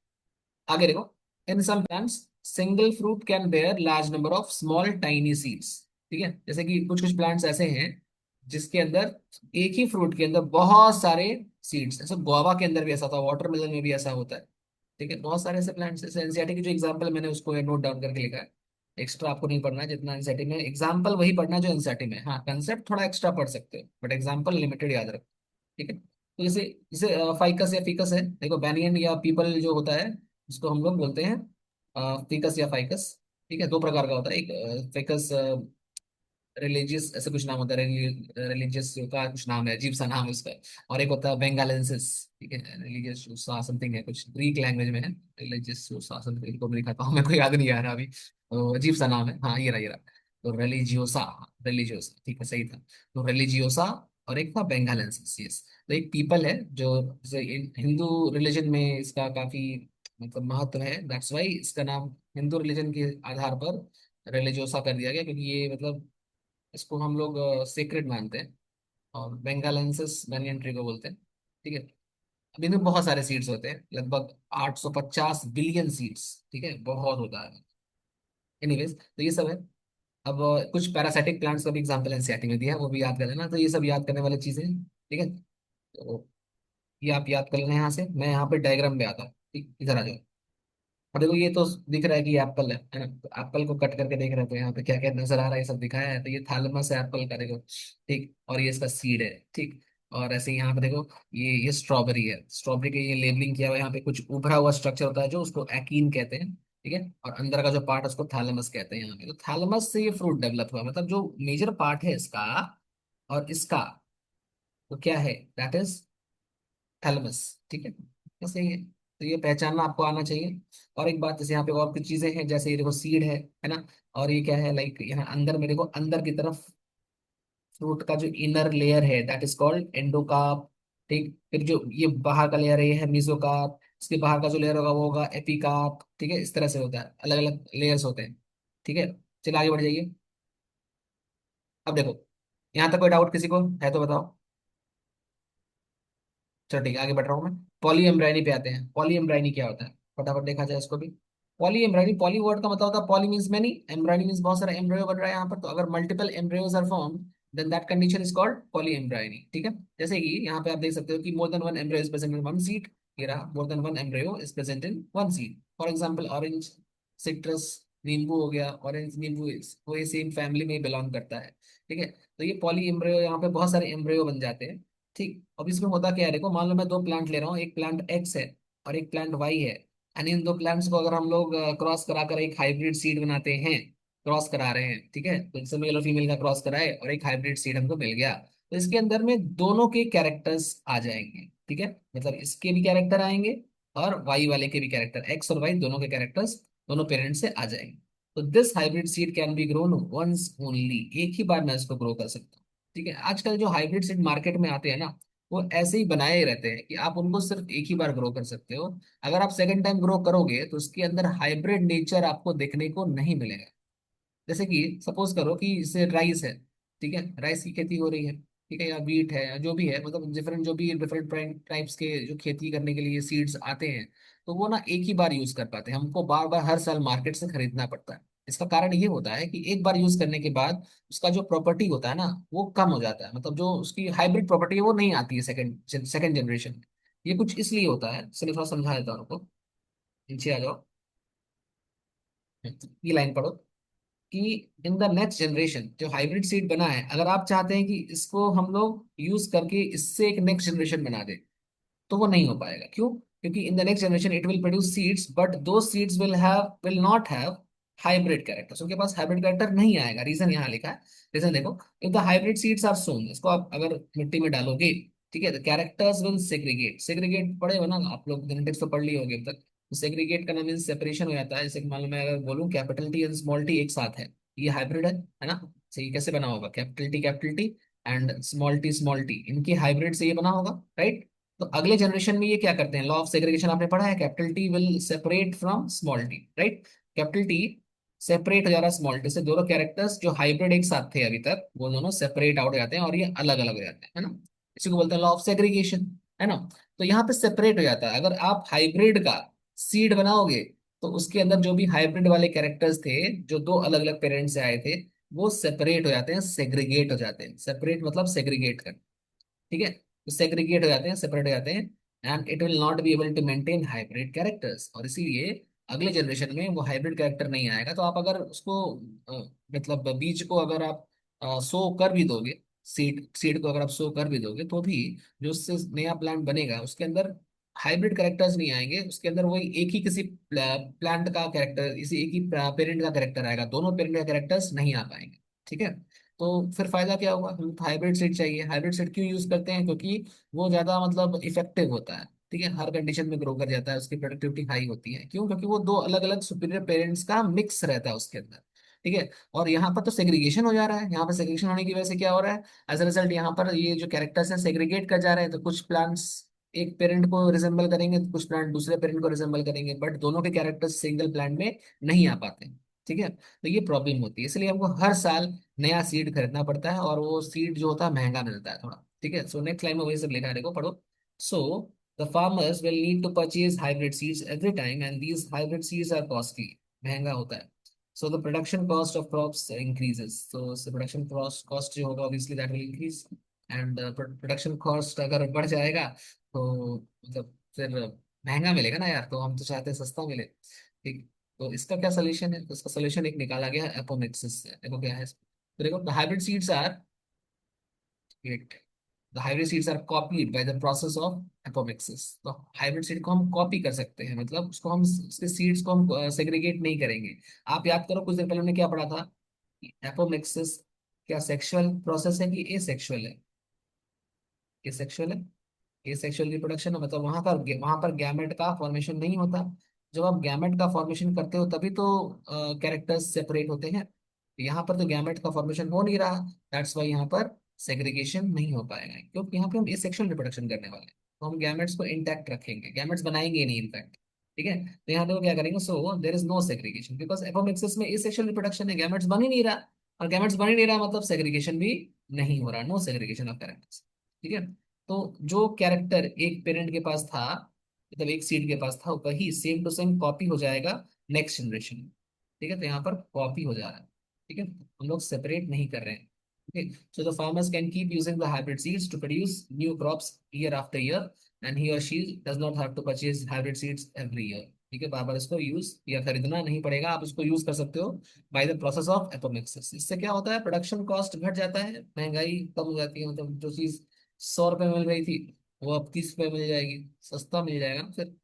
आगे देखो, in some plants single fruit can bear large number of small tiny seeds, ठीक है। जैसे कि कुछ कुछ प्लांट्स ऐसे हैं जिसके अंदर एक ही फ्रूट के अंदर बहुत सारे सीड्स, जैसे गुआवा के अंदर भी ऐसा था, वाटरमेलन में भी ऐसा होता है, ठीक है। बहुत सारे ऐसे प्लांट्स, जैसे एनसीईआरटी की जो एग्जांपल मैंने उसको नोट डाउन करके लिखा है। एक्स्ट्रा आपको नहीं पढ़ना है, जितना एनसीईआरटी में एग्जांपल वही पढ़ना है जो एनसीईआरटी में, हाँ कंसेप्ट थोड़ा एक्स्ट्रा पढ़ सकते हो, बट एग्जांपल लिमिटेड याद रखो, ठीक है। तो जैसे जैसे फाइकस या फीकस है, देखो बैनियन या पीपल जो होता है उसको हम लोग बोलते हैं फीकस या फाइकस। ठीक है, दो प्रकार का होता है, एक फिकस रिलीजियस ऐसे कुछ नाम होता है, रिलीजियस का कुछ नाम है, अजीब सा नाम है उसका। और एक होता है बेंगालेंसिस। ठीक है, रिलीजियस समथिंग है, कुछ ग्रीक लैंग्वेज में है, रिलीजियस समथिंग, इनको मैं लिखा था मेरे को याद नहीं आ रहा अभी, तो अजीब सा नाम है। हाँ, ये रहा। तो रिलीजियोसा, रिलीजियोसा ठीक है, सही था। तो रिलीजियोसा और एक था बेंगालेंसिस, यस। तो एक पीपल है जो जैसे हिंदू रिलीजन में इसका काफी मतलब महत्व है, दैट्स वाई इसका नाम हिंदू रिलीजन के आधार पर रिलीजियोसा कर दिया गया, क्योंकि ये मतलब इसको हम लोग सीक्रेट मानते हैं। और बेंगालेंसिस बैनियन ट्री को बोलते हैं। ठीक है, अब इनमें बहुत सारे सीड्स होते हैं, लगभग 850 बिलियन सीड्स। ठीक है, बहुत होता है। एनीवेज, तो ये सब है। अब कुछ पैरासिटिक प्लांट्स का भी एग्जाम्पल एनसीईआरटी में दिया है, वो भी याद कर लेना। तो ये सब याद करने वाली चीजें हैं। ठीक है, तो ये आप याद कर लेना। यहाँ से मैं यहाँ पे डायग्राम पे आता हूँ। ठीक, इधर आ जाओ। और देखो, ये तो दिख रहा है कि एप्पल है ना, तो एप्पल को कट करके देख रहे हो, तो यहाँ पे क्या क्या नजर आ रहा है, ये सब दिखाया है। तो ये थैलेमस है एप्पल का, देखो। ठीक, और ये इसका सीड है। ठीक, और ऐसे ही यहाँ पे देखो, ये स्ट्रॉबेरी है। स्ट्रॉबेरी के ये लेबलिंग किया हुआ है, यहाँ पे कुछ उभरा हुआ स्ट्रक्चर होता है जो उसको एक्इन कहते हैं। ठीक है, और अंदर का जो पार्ट है उसको थैलेमस कहते हैं। यहाँ पे तो थैलेमस से ये फ्रूट डेवलप हुआ, मतलब जो मेजर पार्ट है इसका और इसका, वो क्या है, दैट इज थैलेमस। ठीक है, बस यही है। तो ये पहचानना आपको आना चाहिए। और एक बात, जैसे यहाँ पे और कुछ चीजें हैं, जैसे ये देखो सीड है ना। और ये क्या है, लाइक यहाँ अंदर में देखो, अंदर की तरफ फ्रूट का जो इनर लेयर है दैट इज कॉल्ड एंडोकार्प। ठीक, फिर जो ये बाहर का लेयर है ये है मेसोकार्प। इसके बाहर का जो लेयर होगा वो होगा एपिकार्प। ठीक है, इस तरह से होता है, अलग अलग लेयर्स होते हैं। ठीक है, चलिए आगे बढ़ जाइए। अब देखो, यहाँ तक कोई डाउट किसी को है तो बताओ। चलो ठीक है, आगे बढ़ रहा हूँ मैं। पॉली एम्ब्रायनी पे आते हैं। पॉली एम्ब्रायनी क्या होता है, फटाफट देखा जाए इसको भी। पॉली एम्ब्रायनी, पॉली वर्ड का मतलब होता है, पॉली मींस मेनी, एम्ब्रायनी मींस बहुत सारा एम्ब्रियो बन रहा है यहाँ पर। तो अगर multiple embryos are form, then that condition is called polyembryony. ठीक है, जैसे कि यहाँ पे आप देख सकते हो कि more than one embryo is present in one seed. ये रहा, more than one embryo is present in one seed. For example orange, citrus, नींबू हो गया। ऑरेंज नींबू वो ये सेम फैमिली में बिलोंग करता है। ठीक है, तो ये पॉली एम्ब्रियो, यहाँ पे बहुत सारे एम्ब्रियो बन जाते हैं। ठीक, अब इसमें होता क्या है, देखो मान लो मैं दो प्लांट ले रहा हूँ, एक प्लांट एक्स है और एक प्लांट वाई है। एंड इन दो प्लांट्स को अगर हम लोग क्रॉस कराकर एक हाइब्रिड सीड बनाते हैं, क्रॉस करा रहे हैं, ठीक है, तो जैसे मेल और फीमेल का क्रॉस कराए और एक हाइब्रिड सीड हमको मिल गया, तो इसके अंदर में दोनों के कैरेक्टर्स आ जाएंगे। ठीक है, मतलब इसके भी कैरेक्टर आएंगे और वाई वाले के भी कैरेक्टर, एक्स और वाई दोनों के कैरेक्टर्स दोनों पेरेंट्स से आ जाएंगे। तो this hybrid seed can be grown once only, एक ही बार मैं इसको ग्रो कर सकता हूँ। ठीक है, आजकल जो हाइब्रिड सीड मार्केट में आते हैं ना, वो ऐसे ही बनाए ही रहते हैं कि आप उनको सिर्फ एक ही बार ग्रो कर सकते हो। अगर आप सेकंड टाइम ग्रो करोगे तो उसके अंदर हाइब्रिड नेचर आपको देखने को नहीं मिलेगा। जैसे कि सपोज करो कि इससे राइस है। ठीक है, राइस की खेती हो रही है, ठीक है, या वीट है, या जो भी है, मतलब डिफरेंट जो भी डिफरेंट टाइप्स के जो खेती करने के लिए सीड्स आते हैं, तो वो ना एक ही बार यूज कर पाते हैं, हमको बार बार हर साल मार्केट से खरीदना पड़ता है। इसका कारण ये होता है कि एक बार यूज करने के बाद उसका जो प्रॉपर्टी होता है ना, वो कम हो जाता है, मतलब जो उसकी हाइब्रिड प्रॉपर्टी है वो नहीं आती है सेकंड सेकंड जनरेशन में। ये कुछ इसलिए होता है, चलिए थोड़ा समझा देता हूँ आपको। नीचे आ जाओ, ये लाइन पढ़ो कि इन द नेक्स्ट जनरेशन जो हाइब्रिड सीड बना है, अगर आप चाहते हैं कि इसको हम लोग यूज करके इससे एक नेक्स्ट जनरेशन बना दे, तो वो नहीं हो पाएगा। क्यों? क्योंकि in the next generation it will produce seeds, but दो seeds will not have hybrid characters, उनके पास हाइब्रिड कैरेक्टर नहीं आएगा। रीजन यहाँ लिखा है। रीजन देखो, if the hybrid seeds are sown, इसको आप अगर मिट्टी में डालोगे, ठीक है, तो कैरेक्टर्स विल सेग्रीगेट। सेग्रीगेट पढ़े हो ना आप लोग, जेनेटिक्स तो पढ़ लिए होगे अब तक। सेग्रीगेट का नाम सेपरेशन हो जाता है। जैसे कि मान लो मैं अगर बोलूँ capital T and small T एक साथ है, ये हाइब्रिड है ना। सही, ये कैसे बना होगा, capital T and small T इनकी हाइब्रिड से ये बना होगा, राइट। तो अगले जनरेशन में ये क्या करते हैं, लॉ ऑफ सेग्रीगेशन आपने पढ़ा है, capital T will separate from small T, right. Capital T separate हो जा रहा है स्मॉल टी से, दोनों कैरेक्टर्स जो हाइब्रिड एक साथ थे अभी तक वो दोनों सेपरेट आउट हो जाते हैं और ये अलग अलग हो जाते हैं, है ना। इसी को बोलते हैं लॉ ऑफ सेग्रीगेशन, है ना। तो यहाँ पे सेपरेट हो जाता है। अगर आप हाइब्रिड का सीड बनाओगे तो उसके अंदर जो भी हाइब्रिड वाले कैरेक्टर्स थे, जो दो अलग अलग पेरेंट्स से आए थे, वो सेपरेट हो जाते हैं, सेग्रीगेट हो जाते हैं। सेपरेट मतलब सेग्रीगेट कर, ठीक है, तो सेग्रीगेट हो जाते हैं, सेपरेट हो जाते हैं। And it will not be able to maintain hybrid characters, और इसीलिए अगले जनरेशन में वो हाइब्रिड कैरेक्टर नहीं आएगा। तो आप अगर उसको मतलब बीज को अगर आप सो कर भी दोगे, सीड सीड को अगर आप सो कर भी दोगे तो भी जो उससे नया प्लांट बनेगा उसके अंदर हाइब्रिड कैरेक्टर्स नहीं आएंगे, उसके अंदर वही एक ही किसी प्लांट का कैरेक्टर, इसी एक ही पेरेंट का कैरेक्टर आएगा, दोनों पेरेंट का कैरेक्टर्स नहीं आ पाएंगे। ठीक है। तो फिर फायदा क्या होगा, हम हाइब्रिड सीड चाहिए। हाइब्रिड सीड क्यों यूज करते हैं, क्योंकि वो ज्यादा मतलब इफेक्टिव होता है। ठीक है, हर कंडीशन में ग्रो कर जाता है, उसकी प्रोडक्टिविटी हाई होती है। क्यों, क्योंकि वो दो अलग अलग सुपीरियर पेरेंट्स का मिक्स रहता है उसके अंदर। ठीक है। और यहाँ पर तो सेग्रीगेशन हो जा रहा है, यहाँ पर सेग्रीगेशन होने की वजह से क्या हो रहा है, एज अ रिजल्ट यहाँ पर ये जो कैरेक्टर्स हैं सेग्रीगेट कर जा रहे हैं। तो कुछ प्लांट्स एक पेरेंट को रिजेंबल करेंगे, तो कुछ प्लांट दूसरे पेरेंट को रिजेंबल करेंगे, बट दोनों के कैरेक्टर्स सिंगल प्लांट में नहीं आ पाते। ठीक है, तो ये प्रॉब्लम होती है, इसलिए हमको हर साल नया सीड खरीदना पड़ता है, और वो सीड जो होता है महंगा मिलता है थोड़ा। ठीक है, सो नेक्स्ट लाइन में वही सब लिखा है, देखो पढ़ो। So the farmers will need to purchase hybrid seeds every time and these hybrid seeds are costly, महंगा होता है। So the production cost of crops increases. So production cost जो होगा obviously that will increase, and production cost अगर बढ़ जाएगा तो मतलब फिर महंगा मिलेगा ना यार, तो हम तो चाहते हैं सस्ता मिले। ठीक। तो इसका क्या सोल्यूशन है, तो इसका सोल्यूशन एक निकाला गया है एपोमिक्सिस से। देखो क्या है तो देखो hybrid seeds are, the hybrid seeds are copied by the process of apomixis। तो हाइब्रिड सीड को हम कॉपी कर सकते हैं, मतलब उसको हम उसके सीड्स को हम सेग्रीगेट नहीं करेंगे। आप याद करो कुछ देर पहले हमने क्या पढ़ा था, एपोमिक्सिस क्या सेक्सुअल प्रोसेस है कि एसेक्सुअल है, एसेक्सुअल है। एसेक्सुअल रिप्रोडक्शन है, मतलब वहां पर गैमेट का फॉर्मेशन नहीं होता। जब आप गैमेट का फॉर्मेशन करते हो तभी तो कैरेक्टर्स सेपरेट होते हैं। यहाँ पर तो गैमेट का फॉर्मेशन हो नहीं रहा, दैट्स वाई यहाँ पर सेग्रीगेशन नहीं हो पाएगा, क्योंकि यहाँ पे हम एसेक्सुअल रिप्रोडक्शन करने वाले हैं। तो हम गैमेट्स को इंटैक्ट रखेंगे, गैमेट्स बनाएंगे ही नहीं इनफैक्ट। ठीक है, तो यहाँ देखो क्या करेंगे, so there is no segregation because apomixis में एसेक्सुअल रिप्रोडक्शन है, गैमेट्स बन ही नहीं रहा। और गैमेट्स बन ही नहीं रहा मतलब सेग्रीगेशन भी नहीं हो रहा, नो सेग्रीगेशन ऑफ कैरेक्टर्स। ठीक है। तो जो कैरेक्टर एक पेरेंट के पास था, मतलब एक सीड के पास था, वही सेम टू सेम कॉपी हो जाएगा नेक्स्ट जनरेशन में। ठीक है, तो यहाँ पर कॉपी हो जा रहा है। ठीक है, हम लोग सेपरेट नहीं कर रहे हैं। Okay, so the farmers can keep using the hybrid seeds to produce new crops year after year, and he or she does not have to purchase hybrid seeds every year। ठीक है, बार बार इसको यूज या खरीदना नहीं पड़ेगा, आप इसको यूज कर सकते हो by the process of apomixis. इससे क्या होता है, प्रोडक्शन कॉस्ट घट जाता है, महंगाई कम हो जाती है, मतलब जो चीज 100 रुपए मिल रही थी वो अब 30 रुपए मिल जाएगी, सस्ता मिल जाएगा ना फिर।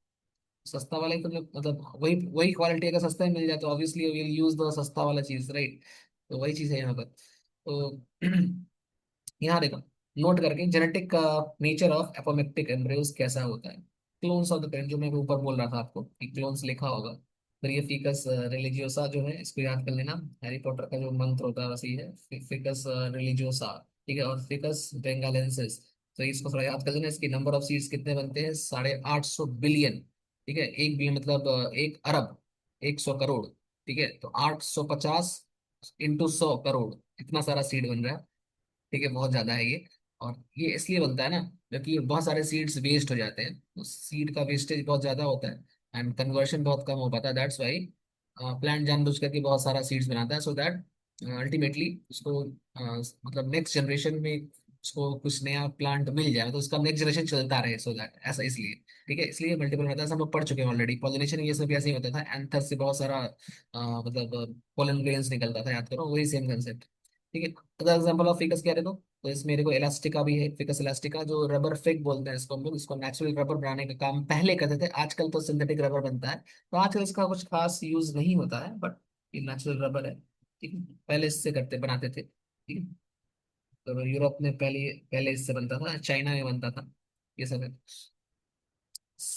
सस्ता वाला ही तो मतलब वही वही क्वालिटी अगर सस्ता ही मिल जाए तो ऑब्वियसली विल यूज द सस्ता वाला चीज, राइट। तो वही चीज है यहाँ पर। तो यहाँ देखो, नोट करके जेनेटिक का नेचर ऑफ एपोमेक्टिक एम्ब्रियोस कैसा होता है। क्लोन्स ऑफ द पेरेंट, जो मैं ऊपर बोल रहा था आपको कि क्लोन्स लिखा होगा। फिर ये फिकस रिलीजियोसा जो है इसको याद कर लेना, हैरी पॉटर का जो मंत्र होता है वैसे ही है, फिकस रिलीजियोसा। ठीक है, और फिकस बेंगालेंसिस, तो इसको थोड़ा याद कर लेना। इसकी नंबर ऑफ सीड्स कितने बनते हैं, 850 बिलियन। ठीक है, एक भी मतलब 1 अरब, 100 करोड़। ठीक है, तो 850 × 100 करोड़, इतना सारा सीड बन रहा है। ठीक है, बहुत ज्यादा है ये। और ये इसलिए बनता है ना, क्योंकि बहुत सारे सीड्स वेस्ट हो जाते हैं, तो सीड का वेस्टेज बहुत ज्यादा होता है एंड कन्वर्शन बहुत कम हो पाता है। दैट्स वाई प्लांट जानबूझ करके बहुत सारा सीड्स बनाता है, सो दैट अल्टीमेटली उसको मतलब नेक्स्ट जनरेशन में उसको कुछ नया प्लांट मिल जाए, तो उसका नेक्स्ट जनरेशन चलता रहे, सो दैट ऐसा इसलिए। ठीक है, इसलिए मल्टीपल मेथड्स हम लोग पढ़ चुके हैं ऑलरेडी। पॉलिनेशन ये सब भी ऐसे ही होता था, एंथर से बहुत सारा मतलब पोलन ग्रेन्स निकलता था, याद करो वही सेम कंसेप्ट। ठीक है, अगर एग्जांपल ऑफ फिकस क्या है, तो इसमें मेरे को इलास्टिका भी है, फिकस इलास्टिका जो रबर फिग बोलते हैं इसको हम लोग। इसको नेचुरल रबर बनाने का काम पहले करते थे, आजकल तो सिंथेटिक रबर बनता है। तो आजकल इसका कुछ खास यूज नहीं होता है, बट ये नेचुरल रबर है। ठीक है, पहले इससे करते बनाते थे। ठीक है, तो यूरोप में पहले पहले इससे बनता था, चाइना में बनता था, ये सब है।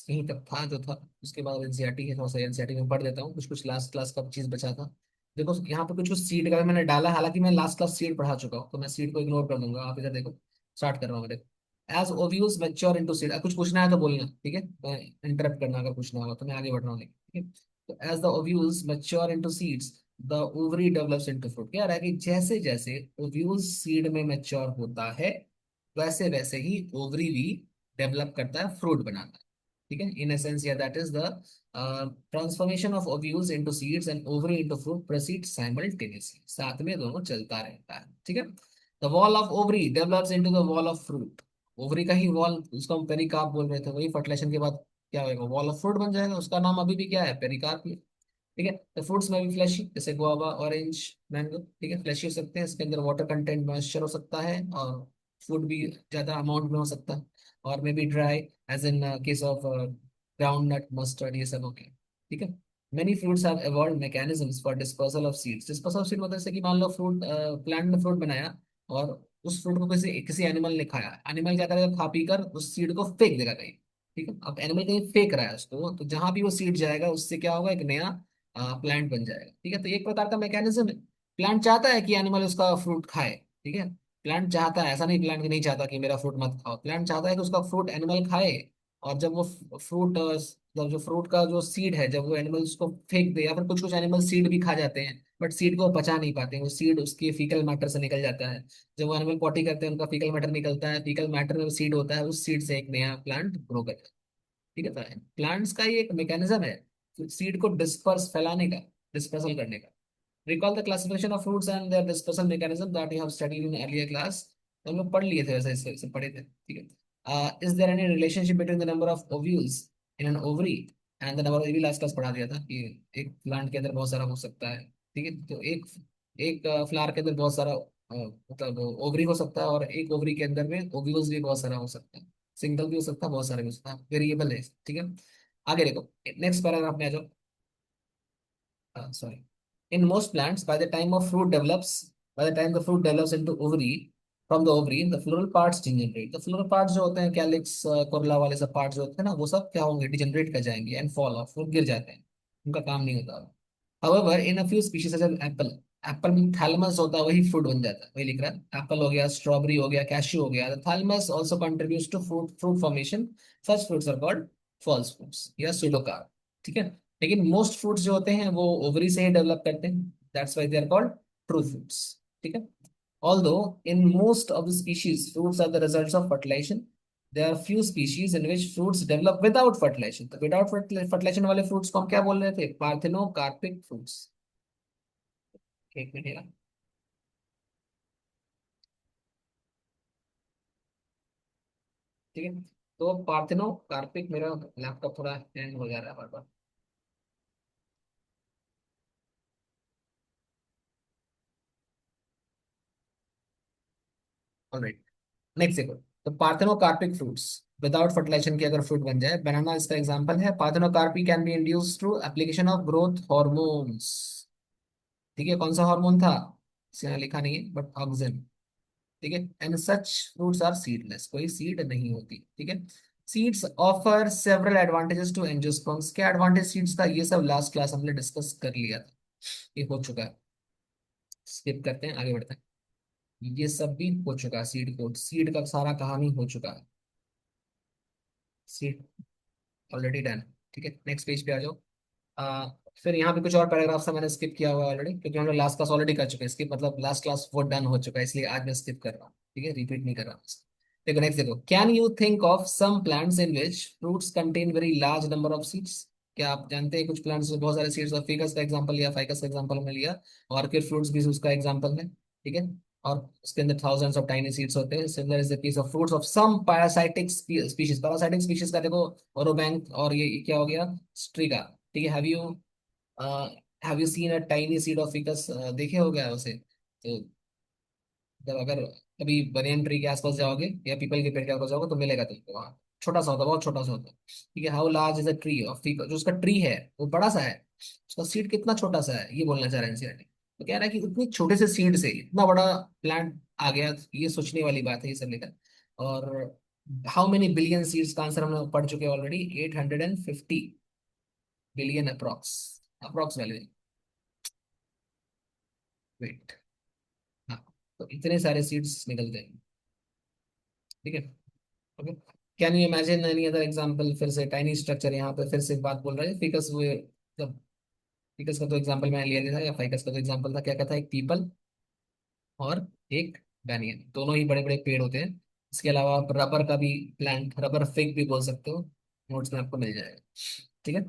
यहीं तक था जो था। उसके बाद एनसीईआरटी है, थोड़ा सा एनसीईआरटी में पढ़ देता हूँ, कुछ कुछ लास्ट क्लास का चीज बचा था। देखो यहाँ पे कुछ कुछ सीड का भी मैंने डाला, हालांकि मैं लास्ट क्लास सीड पढ़ा चुका हूँ, तो मैं सीड को इग्नोर कर दूंगा। आप इधर देखो, स्टार्ट कर रहा हूँ मैं, देखो। As ovules mature into seed, कुछ पूछना है तो बोलना, ठीक है, मैं इंटरप्ट करना अगर पूछना होगा, तो मैं आगे बढ़ रहा हूँ, ठीक है। तो as the ovules mature into seeds the ovary develops into fruit. क्या रहा है कि जैसे जैसे ओव्यूल्स सीड में मैच्योर होता है, वैसे वैसे ही ओवरी भी डेवलप करता है, फ्रूट बनाता है। ठीक है, इन एसेंस या that is the transformation of ovules into seeds and ovary into fruit proceeds simultaneously, साथ में दोनों चलता रहता है। ठीक है, the wall of ovary develops into the wall of fruit. Ovary का ही वॉल, उसको हम पेरिकार्प बोल रहे थे, वही फर्टिलाइजेशन के बाद क्या होगा, वॉल ऑफ फ्रूट बन जाएगा। उसका नाम अभी भी क्या है, पेरिकार्प ही है। ठीक है। तो फ्रूट्स में भी फ्लैशी, जैसे गुआवा, ऑरेंज, मैंगो, ठीक है, फ्लैशी हो सकते हैं। इसके अंदर वाटर कंटेंट, मॉइस्चर हो सकता है, और फूड भी ज्यादा अमाउंट में हो सकता है। और may be dry, as in case of groundnut, mustard, ये सब हो गया। ठीक है। Many fruits have evolved mechanisms for dispersal of seeds। dispersal of seed मतलब जैसे कि मान लो फ्रूट, प्लांट ने फ्रूट बनाया, और उस फ्रूट को किसी किसी एनिमल ने खाया। एनिमल क्या करेगा, खा पी कर उस सीड को फेंक देगा कहीं। ठीक है। अब एनिमल कहीं फेंक रहा है उसको, तो जहां भी वो सीड जाएगा उससे क्या होगा, एक नया प्लांट बन जाएगा। ठीक है। तो ये एक प्रकार का मैकेनिज्म है। प्लांट चाहता है कि एनिमल उसका फ्रूट खाए। ठीक है। प्लांट चाहता है, ऐसा नहीं प्लांट नहीं चाहता कि मेरा फ्रूट मत खाओ, प्लांट चाहता है कि उसका फ्रूट एनिमल खाए। और जब वो फ्रूट, जब जो फ्रूट का जो सीड है, जब वो एनिमल उसको फेंक दे, या फिर कुछ कुछ एनिमल सीड भी खा जाते हैं, बट सीड को पचा नहीं पाते हैं, वो सीड उसके फीकल मैटर से निकल जाता है। जब वो एनिमल पॉटी करते हैं, उनका फीकल मैटर निकलता है, फीकल मैटर में सीड होता है, उस सीड से एक नया प्लांट ग्रो करता है। ठीक है। तो प्लांट्स का ये एक मैकेनिज्म है सीड को डिस्पर्स, फैलाने का, डिस्पर्सल करने का। Recall the classification of fruits and their dispersal mechanism that you have studied in earlier class। तो हम लोग पढ़ लिए थे, वैसे इसे पढ़े थे। ठीक है। Is there any relationship between the number of ovules in an ovary and the number of, ये भी लास्ट क्लास पढ़ा दिया था कि एक प्लांट के अंदर बहुत सारा हो सकता है। ठीक है। तो एक एक फ्लावर के अंदर बहुत सारा मतलब ओवरी हो सकता है, और एक ओवरी के अंदर में ओव्यूल्स भी बहुत सारा हो सकता है। सिंगल भी हो सकता है, बहुत सारे भी हो सकता है, वेरिएबल है। ठीक है। आगे देखो, नेक्स्ट पैराग्राफ में आ जाओ। Sorry. In most plants, by the time the fruit develops into ovary, from the ovary, the floral parts degenerate। The floral parts जो होते हैं, कैलिक्स, कोरला वाले सब पार्ट्स जो होते हैं ना, वो सब क्या होंगे, डिजेनरेट कर जाएंगे, एंड फॉल ऑफ, वो गिर जाते हैं, उनका काम नहीं होता। However, in a few species such as apple, Apple में थैलमस होता है, वही फ्रूट बन जाता है, वही लिख रहा है। एप्पल हो गया, स्ट्रॉबेरी हो गया, कैश्यू हो गया, thalamus also contributes to fruit formation. Such fruits are called false fruits या सूडोकार। ठीक है। लेकिन मोस्ट फ्रूट्स जो होते हैं वो ओवरी से ही डेवलप करते हैं, that's why they are called true fruits. ठीक है। Although in most of the species fruits are the results of fertilization, there are few species in which fruits develop without fertilization। तो विदाउट फर्टिलाइजेशन वाले फ्रूट्स को हम क्या बोल रहे थे, पार्थेनोकार्पिक फ्रूट्स। एक मिनट यार। ठीक है। तो पार्थेनोकार्पिक, मेरा लैपटॉप थोड़ा हैंग हो जा रहा है बार बार। ऑलराइट, नेक्स्ट देखो। तो पार्थेनोकार्पिक फ्रूट्स, विदाउट फर्टिलाइजेशन के अगर फ्रूट बन जाए, बनाना इसका एग्जांपल है। Parthenocarpy can be induced through application of growth hormones. ठीक है। कौन सा हार्मोन था, इसने लिखा नहीं है, बट ऑक्सिन। ठीक है। And such fruits are seedless, कोई सीड नहीं होती। ठीक है। Seeds offer several advantages to angiosperms. क्या एडवांटेज सीड्स का, ये सब लास्ट क्लास हमने डिस्कस कर लिया था, ये हो चुका है। स्किप करते हैं, आगे बढ़ते हैं। ये सब भी हो चुका है, सीड का सारा कहानी हो चुका है। Seed already done. ठीक है। नेक्स्ट पेज पे आ जाओ। आ, फिर यहाँ पे कुछ और पैराग्राफ से मैंने स्किप किया हुआ है ऑलरेडी, क्योंकि हम लोग लास्ट क्लास ऑलरेडी कर चुके हैं स्किप, मतलब लास्ट क्लास वो डन हो चुका है, इसलिए आज मैं स्किप कर रहा हूँ। ठीक है, रिपीट नहीं कर रहा हूँ। देखो नेक्स्ट देखो, can you think of some plants in which fruits contain very large number of seeds. क्या आप जानते हैं कुछ प्लांट्स में बहुत सारे सीड्स, और फिगस का एग्जांपल लिया, फाइकस का एग्जांपल हमने लिया, ऑर्किड फ्रूट्स भी उसका एग्जांपल है। ठीक है। और उसके अंदर थाउजेंड्स ऑफ टाइनी सीड्स होते हैं। Similar is the case of fruits of some parasitic species. Parasitic species का देखो, ओरोबैंक, और ये क्या हो गया, स्ट्रिगा। ठीक है। Have you seen a tiny seed of ficus, देखे हो गया उसे। तो जब अगर कभी बनियन ट्री के आसपास जाओगे, या पीपल के पेड़ के आसपास जाओगे, तो मिलेगा तुमको वहाँ। छोटा सा होता है, बहुत छोटा सा होता है। ठीक है। How large is a tree of ficus, जो उसका ट्री है वो बड़ा सा है, उसका सीड कितना छोटा सा है, ये बोलना चाह रहे हैं एनसीईआरटी। तो कह रहा है कि उतनी छोटे से सीड से इतना बड़ा प्लांट आ गया, ये सोचने वाली बात है ये सब लेकर। और हाउ मेनी बिलियन सीड्स का आंसर हम लोग पढ़ चुके हैं already, 850 billion approx. Approx value, weight. हाँ। तो इतने सारे सीड्स निकलते हैं। ठीक है। Okay. Can you imagine any other example, फिर से टाइनी स्ट्रक्चर, यहाँ पे फिर से एक बात बोल रहे हैं फिकस, वो जब फिकस का तो एग्जांपल मैंने लिया था, या फाइकस का तो एग्जांपल था, क्या कहता है, एक पीपल और एक बैनियन, दोनों ही बड़े बड़े पेड़ होते हैं। इसके अलावा आप रबर का भी प्लांट, रबर फिग भी बोल सकते हो, नोट्स में आपको मिल जाएगा। ठीक है।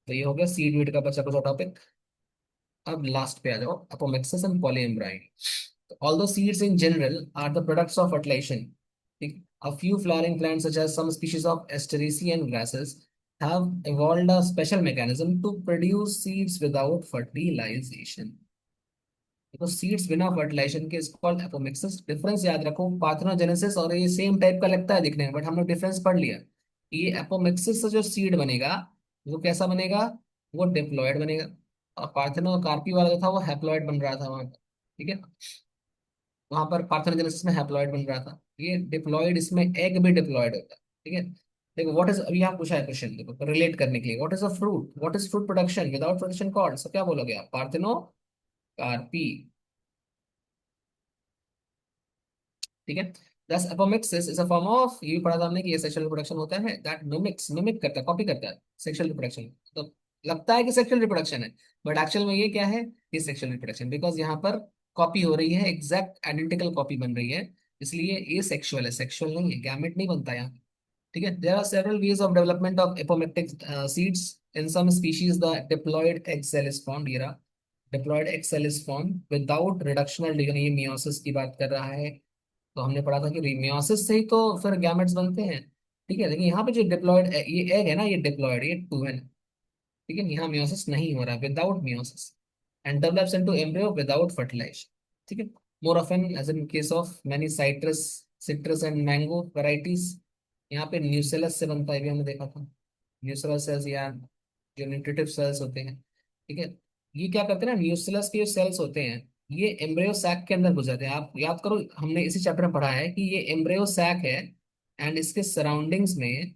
तो ये हो गया सीड वीड का बचा कुछ टॉपिक। अब लास्ट पे आ जाओ, अपोमेक्सिस and पॉलीएम्ब्राइन। Although seeds in general are the products of fertilization, a few flowering plants such as some species of asteraceae and grasses have evolved a special mechanism to produce seeds without fertilization. देखो सीड्स बिना फर्टिलाइजेशन के इसको कॉल्ड एपोमिक्सिस। डिफरेंस याद रखो, पार्थेनोजेनेसिस और ये सेम टाइप का लगता है दिखने में, बट हम लोग डिफरेंस पढ़ लिया। ये एपोमिक्सिस से जो सीड बनेगा वो कैसा बनेगा, वो डिप्लॉयड बनेगा। और पार्थेनो कार्पी वाला जो था वो हैप्लॉयड बन रहा था वहां पर। ठीक है, वहां पर पार्थेनोजेनेसिस में हैप्लॉयड बन रहा था, ये डिप्लॉयड, इसमें एग भी डिप्लॉयड होता है। ठीक है, देखो व्हाट इज, अभी यहाँ पूछा है क्वेश्चन, देखो रिलेट करने के लिए, what is a fruit, what is fruit production without production called, so क्या बोलोगे आप, पार्थेनो कार्पी। ठीक है, this apomixis is a form of, ये भी पढ़ा था हमने कि ये सेक्सुअल रिप्रोडक्शन होता है दैट मिमिक्स, मिमिक करता है, कॉपी करता है सेक्सुअल रिप्रोडक्शन। तो लगता है कि सेक्सुअल रिप्रोडक्शन है, बट एक्चुअल में ये क्या है, ये सेक्सुअल रिप्रोडक्शन, बिकॉज यहाँ पर कॉपी हो रही है, एग्जैक्ट आइडेंटिकल कॉपी बन रही है, इसलिए ये सेक्सुअल है, सेक्सुअल नहीं है, गैमेट नहीं बनता यहाँ। ठीक है, there are several ways of development of apomictic seeds. In some species the diploid egg cell is formed, ये रहा, diploid egg cell is formed without reductional division, ये मियोसिस की बात कर रहा है। तो हमने पढ़ा था कि मियोसिस से ही तो फिर गैमेट्स बनते हैं। ठीक है, लेकिन यहाँ पे जो डिप्लॉयड ये एग है ना, ये डिप्लॉयड, ये टू है। ठीक है, यहाँ मियोसिस नहीं हो रहा, without meiosis, and develops into embryo without fertilization. ठीक है, more often as in case of many citrus, citrus and mango varieties, यहाँ पे न्यूसेलस से बनता है, भी हमने देखा था। न्यूसेलस सेल्स या जो न्यूट्रिटिव सेल्स होते हैं। ठीक है, ये क्या करते हैं ना, न्यूसेलस के जो सेल्स होते हैं, ये एम्ब्रियो सैक के अंदर घुस जाते हैं। आप याद करो, हमने इसी चैप्टर में पढ़ा है कि ये एम्ब्रियो सैक है, एंड इसके सराउंडिंग्स में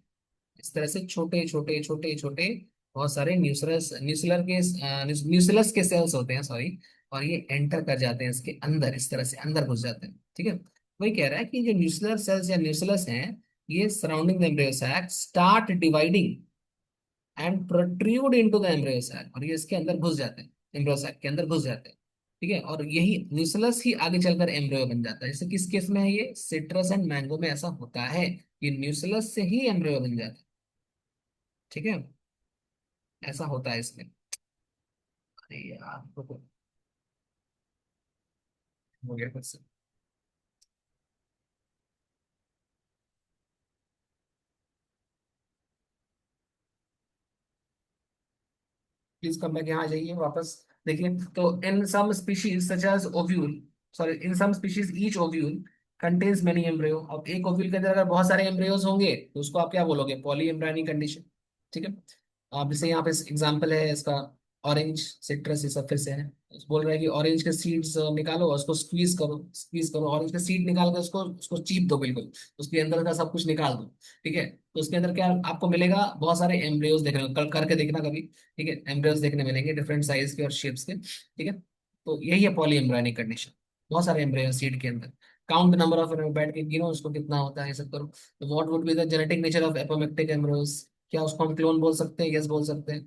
इस तरह से छोटे छोटे छोटे छोटे बहुत सारे न्यूसलस, न्यूसलस के सेल्स होते हैं, सॉरी, और ये एंटर कर जाते हैं इसके अंदर, इस तरह से अंदर घुस जाते हैं। ठीक है, वही कह रहा है कि जो न्यूसलर सेल्स या न्यूसलस हैं, ये surrounding the embryo sac start dividing and protrude into the embryo sac, और ये इसके अंदर घुस जाते हैं, एम्ब्रियो सैक के अंदर घुस जाते हैं। ठीक है, और यही न्यूसलस ही आगे चलकर एम्ब्रियो बन जाता है। जैसे किस केस में है, ये सिट्रस एंड मैंगो में ऐसा होता है, ये न्यूसलस से ही एम्ब्रियो बन जाता है। ठीक है, ऐसा होता है इसमें। अरे यार रुको, हो गया फिर से। प्लीज कम बैक, यहाँ आ जाइए वापस। देखिए, तो in some species such as ovule, sorry, in some species each ovule contains many embryo. अब एक ओव्यूल के अंदर अगर बहुत सारे एम्ब्रियोज होंगे तो उसको आप क्या बोलोगे, पॉली एम्ब्रायोनिक कंडीशन। ठीक है, आप जैसे यहाँ पे एग्जांपल है इसका, ऑरेंज, सिट्रस, ये सब फिर से है। बोल रहा है कि ऑरेंज के सीड्स निकालो और उसको स्क्वीज करो, स्क्वीज करो, ऑरेंज के सीड निकाल कर उसको उसको चीप दो बिल्कुल, उसके अंदर का सब कुछ निकाल दो। ठीक है, तो उसके अंदर क्या आपको मिलेगा, बहुत सारे एम्ब्रियोज देखने को, कल करके देखना कभी। ठीक है, एम्ब्रियोज देखने मिलेंगे डिफरेंट साइज के और शेप्स के। ठीक है, तो यही है पॉली एम्ब्रायोनिक कंडीशन, बहुत सारे एम्ब्रियो सीड के अंदर। काउंट द नंबर ऑफ, बैठ के गिनो उसको कितना होता है, ये सब करो। तो what would be the genetic nature of apomictic embryos, क्या उसको हम क्लोन बोल सकते हैं, यस बोल सकते हैं,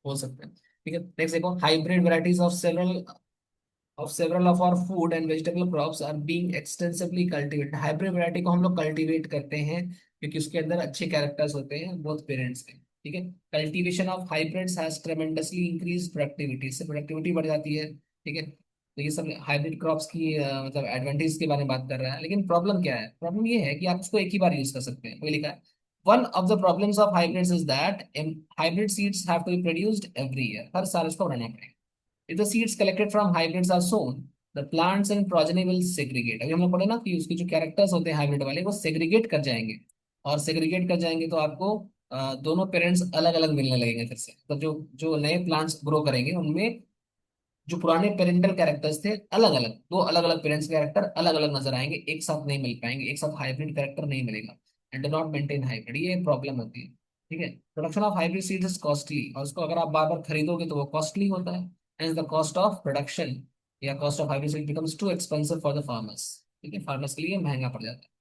बोल सकते हैं। ठीक है, नेक्स्ट देखो, hybrid varieties of several of our food and vegetable crops are being extensively cultivated. Hybrid variety को हम लोग कल्टीवेट करते हैं क्योंकि उसके अंदर अच्छे कैरेक्टर्स होते हैं बोथ पेरेंट्स के। ठीक है, cultivation of hybrids has tremendously increase productivity, इससे प्रोडक्टिविटी बढ़ जाती है। ठीक है, तो ये सब हाइब्रिड क्रॉप्स की मतलब एडवांटेज के बारे में बात कर रहा है, लेकिन प्रॉब्लम क्या है, प्रॉब्लम ये है कि आप उसको एक ही बार यूज कर सकते हैं, वही लिखा है। One of the problems of hybrids is that hybrid seeds have to be produced every year, हर साल उसको बनाना पड़ेगा। If the seeds collected from hybrids are sown, the plants and progeny will segregate। अभी हम लोग पढ़े ना कि उसके जो कैरेक्टर्स होते हैं हाइब्रिड वाले, वो सेग्रीगेट कर जाएंगे, और सेग्रीगेट कर जाएंगे तो आपको दोनों पेरेंट्स अलग अलग मिलने लगेंगे फिर से। तो जो जो नए प्लांट्स ग्रो करेंगे उनमें जो पुराने पेरेंटल कैरेक्टर्स थे अलग अलग, दो अलग अलग पेरेंट्स कैरेक्टर अलग अलग नजर आएंगे, एक साथ नहीं मिल पाएंगे, एक साथ हाइब्रिड कैरेक्टर नहीं मिलेगा, and do not maintain hybrid, ये प्रॉब्लम होती है। ठीक है, production of hybrid seeds is costly, और उसको अगर आप बार बार खरीदोगे तो वो कॉस्टली होता है, and the cost of production या cost of hybrid seed becomes too expensive for the farmers. ठीक है, फार्मर्स के लिए महंगा पड़ जाता है।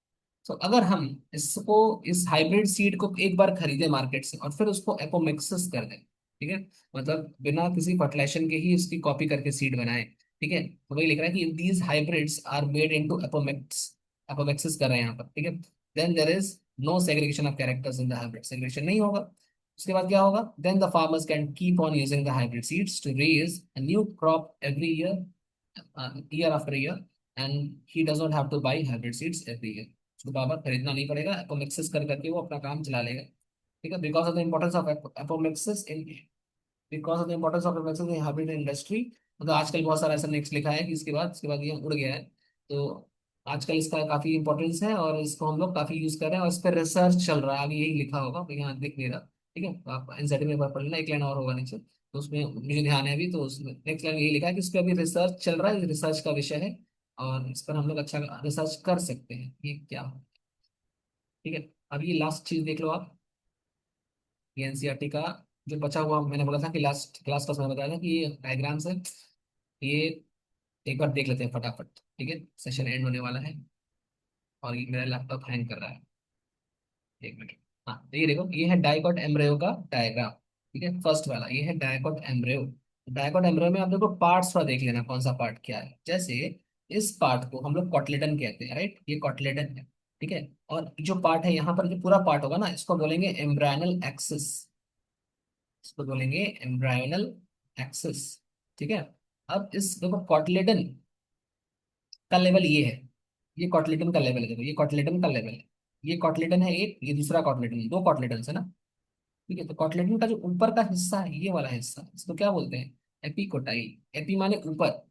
तो अगर हम इसको, इस हाइब्रिड सीड को एक बार खरीदे मार्केट से और फिर उसको एपोमिक्सिस कर दें, ठीक है, मतलब बिना किसी फर्टिलाइजेशन के ही इसकी कॉपी करके सीड बनाए। ठीक है, तो वही लिख रहा है कि these hybrids are made into apomicts, apomixis कर रहे हैं यहाँ पर। ठीक है, then there is no segregation of characters in the hybrid, segregation नहीं होगा। उसके बाद क्या होगा, then the farmers can keep on using the hybrid seeds to raise a new crop every year, year after year, and he does not have to buy hybrid seeds every year. उसको बार बार खरीदना नहीं पड़ेगा, तो मिक्सेस कर करके वो अपना काम चला लेगा। ठीक है, because of the importance of apomixis in because of the importance of apomixis in habitat industry. मतलब आजकल बहुत सारा ऐसा नेक्स्ट लिखा है कि इसके बाद ये उड़ गया है। तो आजकल इसका काफी इंपॉर्टेंस है और इसको हम लोग काफी यूज कर रहे हैं और इस पर रिसर्च चल रहा है, अभी यही लिखा होगा तो यहाँ दिख नहीं रहा। ठीक है, तो आप एनसीईआरटी में एक बार पढ़ लेना, एक लाइन और होगा नीचे, तो उसमें मुझे ध्यान है अभी, तो उसमें नेक्स्ट लाइन यही लिखा है कि इस पर अभी रिसर्च चल रहा है, रिसर्च का विषय है और इस पर हम लोग अच्छा रिसर्च कर सकते हैं ये क्या। ठीक है, अब ये लास्ट चीज देख लो आप, ये एनसीईआरटी का जो बचा हुआ, मैंने बोला था कि लास्ट क्लास का समय बताया था कि ये डायग्राम्स है, ये एक बार देख लेते हैं फटाफट। ठीक है, सेशन एंड होने वाला है और ये मेरा लैपटॉप हैंग कर रहा है, एक मिनट। हाँ, तो ये देखो, ये है डाइकॉट एम्ब्रियो का डायग्राम। ठीक है, फर्स्ट वाला ये है डाइकॉट एम्ब्रियो। डाइकॉट एम्ब्रियो में आप देखो पार्ट्स थोड़ा देख लेना, कौन सा पार्ट क्या है। जैसे इस पार्ट को हम लोग कॉटलेडन कहते हैं, राइट, ये कॉटलेडन है। ठीक है, और जो पार्ट है यहाँ पर, जो पूरा पार्ट होगा ना, इसको बोलेंगे एम्ब्रायनल एक्सिस, इसको बोलेंगे एम्ब्रायनल एक्सिस। ठीक है, अब इस देखो कॉटलेडन का लेवल ये है, ये कॉटलेटन का लेवल है, देखो ये कॉटलेटन का लेवल है, ये कॉटलेटन है एक, ये दूसरा कॉटलेटन, दो कॉटलेटन है ना। ठीक है, तो कॉटलेटन का जो ऊपर का हिस्सा है, ये वाला हिस्सा, इसको क्या बोलते हैं, एपिकोटाइल। एपी माने ऊपर,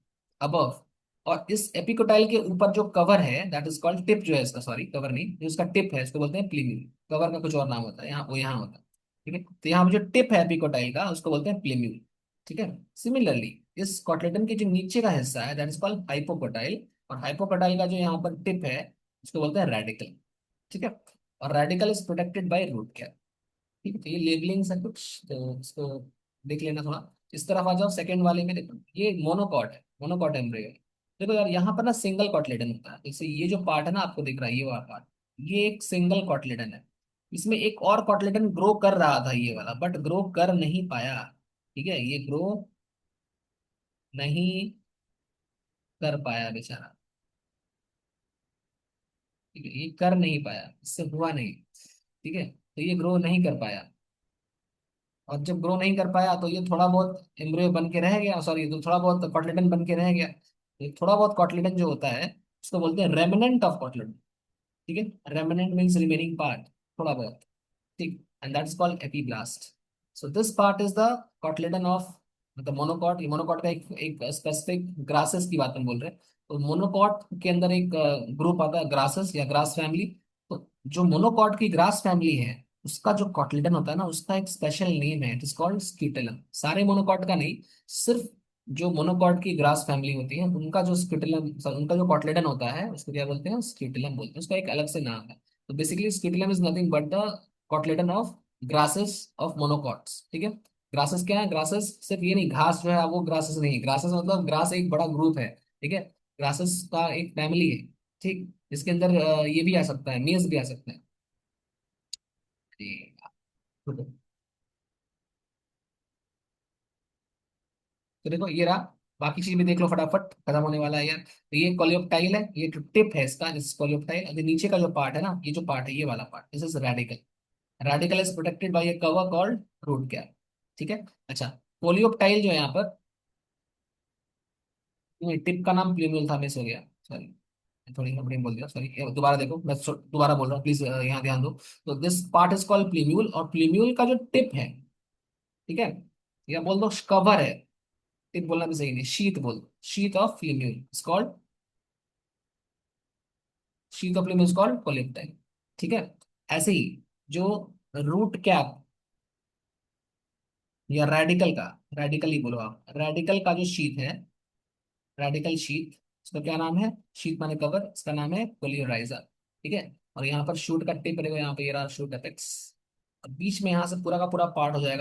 अबव। और इस एपिकोटाइल के ऊपर जो कवर है, दैट इज कॉल्ड टिप, जो है इसका, सॉरी कवर नहीं, जो इसका टिप है इसको बोलते हैं प्लीम्यूल। कवर का कुछ और नाम होता है, यहाँ वो यहाँ होता है। ठीक है, तो यहाँ पे जो टिप है एपिकोटाइल का, उसको बोलते हैं प्लीम्यूल। ठीक है, सिमिलरली इस कॉटलेटन के जो नीचे का हिस्सा है, दैट इज कॉल्ड हाइपोकोटाइल। और हाइपोकोटाइल का जो यहाँ पर टिप है, उसको बोलते हैं रेडिकल। ठीक है, और radical is protected by root cap. ठीक है, तो ये लेबलिंग है कुछ, तो इसको देख लेना थोड़ा। इस तरफ आ जाओ, सेकंड वाले में देखो, ये मोनोकॉट है, मोनोकॉट एम्ब्रियो है। देखो यार, यहाँ पर ना सिंगल कॉटलेडन होता है, जैसे ये जो पार्ट है ना आपको दिख रहा है, ये वाला पार्ट, ये एक सिंगल कॉटलेडन है। इसमें एक और कॉटलेडन ग्रो कर रहा था ये वाला, बट ग्रो कर नहीं पाया। ठीक है, ये ग्रो नहीं कर पाया बेचारा। ठीक है, ये कर नहीं पाया, इससे हुआ नहीं। ठीक है, तो ये ग्रो नहीं कर पाया, और जब ग्रो नहीं कर पाया तो ये थोड़ा बहुत एम्ब्रियो बन के रह गया, सॉरी, तो थोड़ा बहुत कॉटलेटन बन के रह गया। ये थोड़ा बहुत कॉटलेटन जो होता है, उसको बोलते हैं रेमिनेंट ऑफ कॉटलेटन। ठीक है, रेमिनेंट मीन्स रिमेनिंग पार्ट, थोड़ा बहुत। ठीक, and that is called epiblast. So this part is the cotyledon of, मतलब मोनोकॉट। ये मोनोकॉट का एक स्पेसिफिक ग्रासेस की बात हम बोल रहे हैं। तो मोनोकॉट के अंदर एक ग्रुप आता है, ग्रासेस या ग्रास फैमिली। तो जो मोनोकॉट की ग्रास फैमिली है, उसका जो कॉटलेडन होता है ना, उसका एक स्पेशल नेम है, इट इज कॉल्ड स्क्यूटेलम। सारे मोनोकॉट का नहीं, सिर्फ जो मोनोकॉट की ग्रास फैमिली होती है, उनका जो स्क्यूटेलम, उनका जो कॉटलेडन होता है, उसको क्या बोलते हैं, स्क्यूटेलम बोलते हैं, उसका एक अलग से नाम है। तो basically scutellum is nothing but the cotyledon of grasses of monocots. ठीक है, ग्रासेस क्या है, ग्रासेस सिर्फ ये नहीं, घास जो है वो ग्रासेस नहीं, ग्रासेस मतलब ग्रास एक बड़ा ग्रुप है। ठीक है, ग्रासेस का एक फैमिली है। ठीक, इसके अंदर ये भी आ सकता है, मेज भी आ सकता है। ठीक है। तो देखो ये रहा, बाकी चीज भी देख लो फटाफट, खत्म होने वाला है यार। तो ये कोलियोप्टाइल है, ये जो टिप है इसका, दिस कोलियोप्टाइल। अभी नीचे का जो पार्ट है ना, ये जो पार्ट है, ये वाला part, this is radical. Radical is protected by a cover called root cap. ठीक है, अच्छा, कोलियोप्टाइल जो है यहाँ पर, टिप का नाम प्लूम्यूल था, मिस हो गया, सॉरी, थोड़ी अपनी बोल दिया, सॉरी। दोबारा देखो, मैं दोबारा बोल रहा हूँ, प्लीज यहाँ ध्यान दो। तो this part is called plumule, और प्लूम्यूल का जो टिप है, ठीक है, या बोल दो कवर है, टिप बोलना भी सही नहीं, शीत बोल दो, शीत ऑफ प्लूम्यूल इज कॉल्ड, शीत of plumule is called coleoptile. ठीक है, ऐसे ही जो रूट कैप या रेडिकल का, रेडिकल ही बोलो आप, रेडिकल का जो शीत है, रेडिकल शीट, इसका क्या नाम है, शीट माने कवर, इसका नाम है कोलियोराइजर। ठीक है, और यहाँ पर शूट का टिप रहेगा, यहाँ पे ये रहा शूट अपेक्स, और बीच में यहाँ से पूरा का पूरा पार्ट हो जाएगा